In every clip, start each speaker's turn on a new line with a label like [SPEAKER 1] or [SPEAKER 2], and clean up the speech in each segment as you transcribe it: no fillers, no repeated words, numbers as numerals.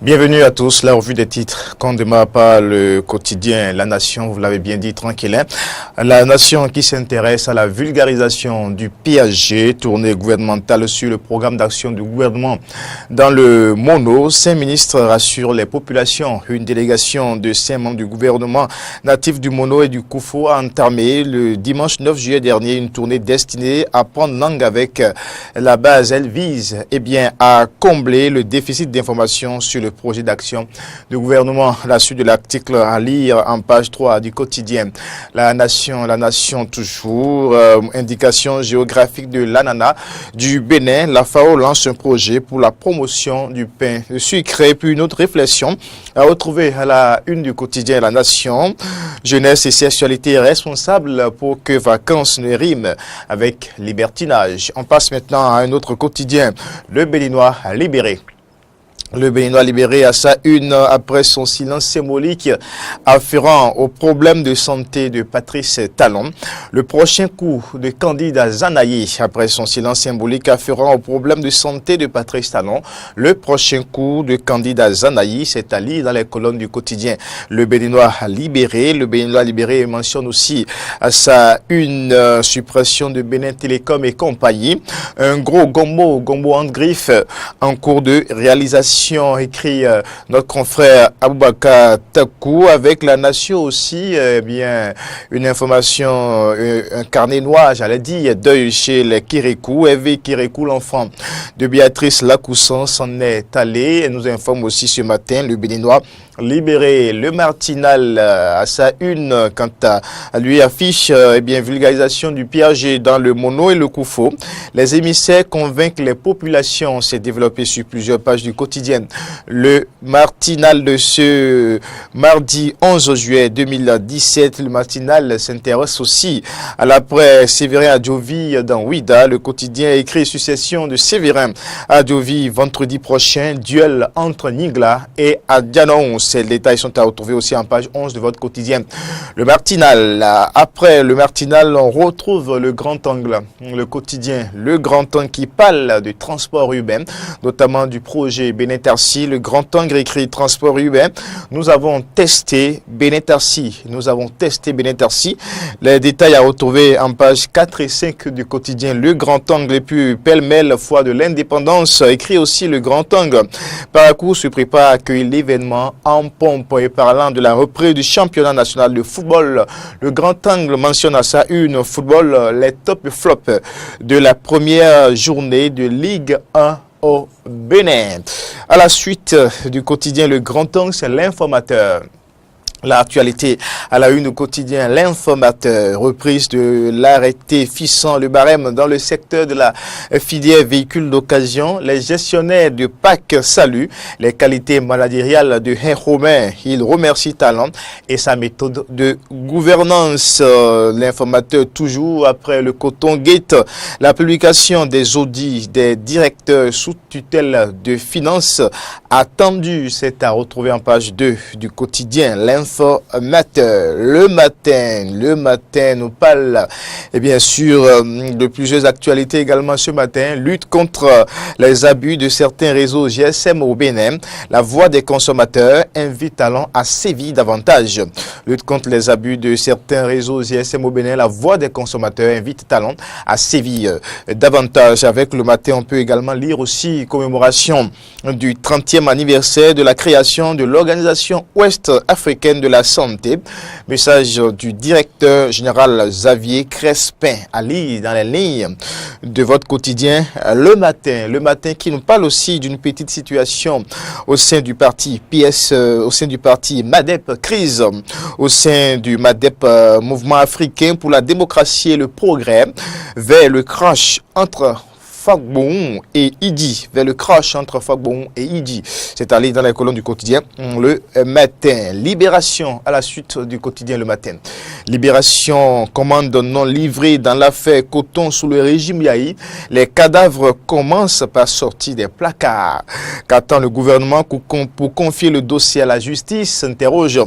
[SPEAKER 1] Bienvenue à tous, la revue des titres qu'on démarre par le quotidien La Nation, vous l'avez bien dit, tranquille. La Nation qui s'intéresse à la vulgarisation du PAG, tournée gouvernementale sur le programme d'action du gouvernement dans le Mono. 5 ministres rassurent les populations. Une délégation de 5 membres du gouvernement natif du Mono et du Koufo a entamé le dimanche 9 juillet dernier une tournée destinée à prendre langue avec la base. Elle vise à combler le déficit d'information sur le projet d'action du gouvernement. La suite de l'article à lire en page 3 du quotidien La Nation toujours. Indication géographique de l'ananas du Bénin. La FAO lance un projet pour la promotion du pain sucré. Puis une autre réflexion à retrouver à la une du quotidien La Nation. Jeunesse et sexualité responsables pour que vacances ne riment avec libertinage. On passe maintenant à un autre quotidien, Le Béninois libéré. Le Béninois libéré à sa une après son silence symbolique afférent au problème de santé de Patrice Talon. Le prochain coup de candidat Zanaï après son silence symbolique afférent au problème de santé de Patrice Talon. Le prochain coup de candidat Zanaï, c'est à lire dans les colonnes du quotidien Le Béninois libéré. Le Béninois libéré mentionne aussi à sa une suppression de Bénin Télécom et compagnie. Un gros gombo en griffe en cours de réalisation. Écrit notre confrère Aboubakar Takou. Avec La Nation aussi, une information, un carnet noir, j'allais dire, deuil chez les Kérékou. Hervé Kérékou, l'enfant de Béatrice Lacoussan, s'en est allé. Elle nous informe aussi ce matin, Le Béninois libéré. Le Martinal à sa une, quant à lui, affiche vulgarisation du PAG dans le Mono et le Koufo. Les émissaires convainquent les populations. C'est développé sur plusieurs pages du quotidien. Le Martinal de ce mardi 11 juillet 2017. Le Martinal s'intéresse aussi à l'après Séverin Adjovi dans Ouida. Le quotidien écrit succession de Séverin Adjovi vendredi prochain. Duel entre Nigla et Adianon. Ces détails sont à retrouver aussi en page 11 de votre quotidien. Le Martinal. Après le Martinal, on retrouve le Grand Angle. Le quotidien Le Grand Angle qui parle du transport urbain, notamment du projet Bénin-Tarsi. Le Grand Angle écrit transport urbain. Nous avons testé Bénin-Tarsi. Les détails à retrouver en page 4 et 5 du quotidien Le Grand Angle. Et puis pêle-mêle, foi de l'indépendance, écrit aussi Le Grand Angle. Paracourt se prépare à accueillir l'événement en pompe. Et parlant de la reprise du championnat national de football, Le Grand Angle mentionne à sa une football les top et flop de la première journée de Ligue 1 au Bénin. À la suite du quotidien Le Grand Angle, c'est l'informateur. L'actualité à la une au quotidien L'Informateur, reprise de l'arrêté fixant le barème dans le secteur de la filière véhicules d'occasion. Les gestionnaires de PAC saluent les qualités managériales de Romain. Il remercie Talon et sa méthode de gouvernance. L'Informateur toujours après le Coton Gate, la publication des audits des directeurs sous tutelle de finances attendue. C'est à retrouver en page 2 du quotidien L'Informateur. Le matin nous parle de plusieurs actualités également ce matin. Lutte contre les abus de certains réseaux GSM au Bénin. La voix des consommateurs invite Talon à sévir davantage. Lutte contre les abus de certains réseaux GSM au Bénin. La voix des consommateurs invite Talon à sévir davantage. Avec le matin, on peut également lire aussi commémoration du 30e anniversaire de la création de l'Organisation Ouest-Africaine de la santé. Message du directeur général Xavier Crespin à lire dans les lignes de votre quotidien Le Matin qui nous parle aussi d'une petite situation au sein du parti PS, au sein du parti MADEP crise, au sein du MADEP Mouvement africain pour la démocratie et le progrès, vers le crash entre Fagbon et Idi, vers le crash entre Fagbon et Idi. C'est allé dans les colonnes du quotidien Le Matin. Libération à la suite du quotidien Le Matin. Libération, commande non livrée dans l'affaire Coton sous le régime Yahi. Les cadavres commencent par sortir des placards. Qu'attend le gouvernement pour confier le dossier à la justice, s'interroge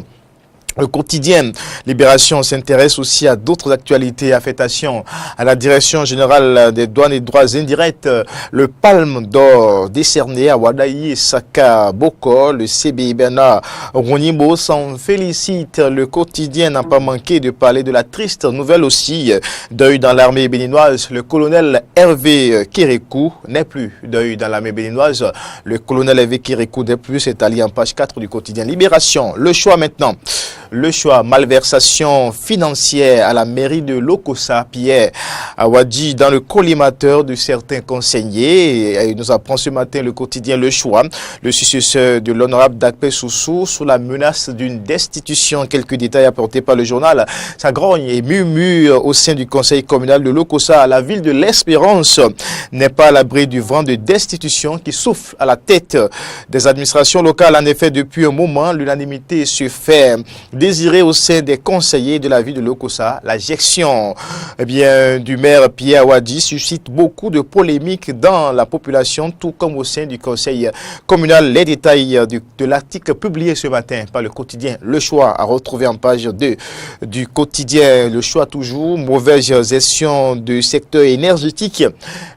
[SPEAKER 1] Le quotidien Libération s'intéresse aussi à d'autres actualités. Affectation à la Direction générale des douanes et droits indirects. Le palme d'or décerné à Wadaï Saka Boko. Le CBI Bernard Ronimbo s'en félicite. Le quotidien n'a pas manqué de parler de la triste nouvelle aussi. Deuil dans l'armée béninoise. Le colonel Hervé Kérékou n'est plus. Deuil dans l'armée béninoise. Le colonel Hervé Kérékou n'est plus. C'est allié en page 4 du quotidien Libération. Le choix maintenant. Le choix, malversation financière à la mairie de Lokossa, Pierre Awadji, dans le collimateur de certains conseillers. Et il nous apprend ce matin le quotidien Le Choix, le successeur de l'honorable Dakpe Soussou, sous la menace d'une destitution. Quelques détails apportés par le journal. Ça grogne et murmure au sein du conseil communal de Lokossa. La ville de l'Espérance n'est pas à l'abri du vent de destitution qui souffle à la tête des administrations locales. En effet, depuis un moment, l'unanimité se fait désiré au sein des conseillers de la ville de Lokossa. La gestion du maire Pierre Awadji suscite beaucoup de polémiques dans la population, tout comme au sein du conseil communal. Les détails de l'article publié ce matin par le quotidien Le Choix à retrouver en page 2 du quotidien Le Choix toujours. Mauvaise gestion du secteur énergétique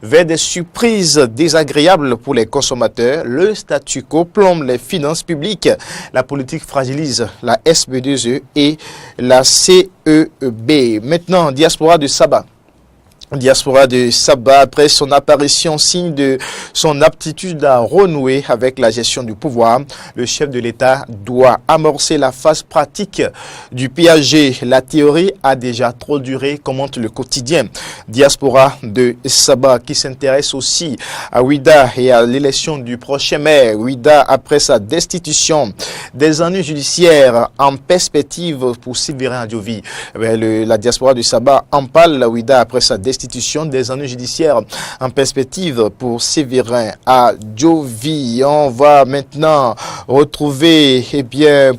[SPEAKER 1] vers des surprises désagréables pour les consommateurs. Le statu quo plombe les finances publiques. La politique fragilise la SB2 et la CEB. Maintenant, diaspora de Sabah. Diaspora de Sabah, après son apparition, signe de son aptitude à renouer avec la gestion du pouvoir, le chef de l'État doit amorcer la phase pratique du piager. La théorie a déjà trop duré, commente le quotidien. Diaspora de Sabah qui s'intéresse aussi à Ouida et à l'élection du prochain maire. Ouida après sa destitution, des ennuis judiciaires en perspective pour Sévérin Adjovi. La diaspora de Sabah en parle. Ouida après sa destitution, des ennuis judiciaires en perspective pour Sévérin Adjovi. On va maintenant retrouver,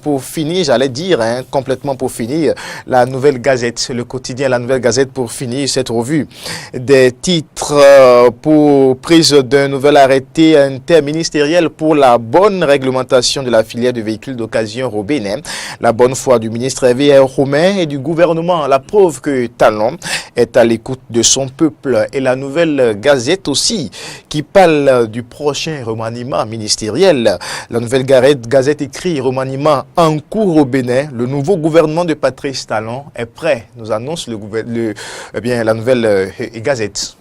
[SPEAKER 1] pour finir, j'allais dire, complètement pour finir, la Nouvelle Gazette, le quotidien La Nouvelle Gazette pour finir cette revue des titres pour prise d'un nouvel arrêté interministériel pour la bonne réglementation de la filière de véhicules d'occasion au Bénin. La bonne foi du ministre Hervé Romain et du gouvernement. La preuve que Talon est à l'écoute de son peuple. Et la Nouvelle Gazette aussi qui parle du prochain remaniement ministériel. La Nouvelle Gazette écrit remaniement en cours au Bénin. Le nouveau gouvernement de Patrice Talon est prêt, nous annonce la Nouvelle Gazette.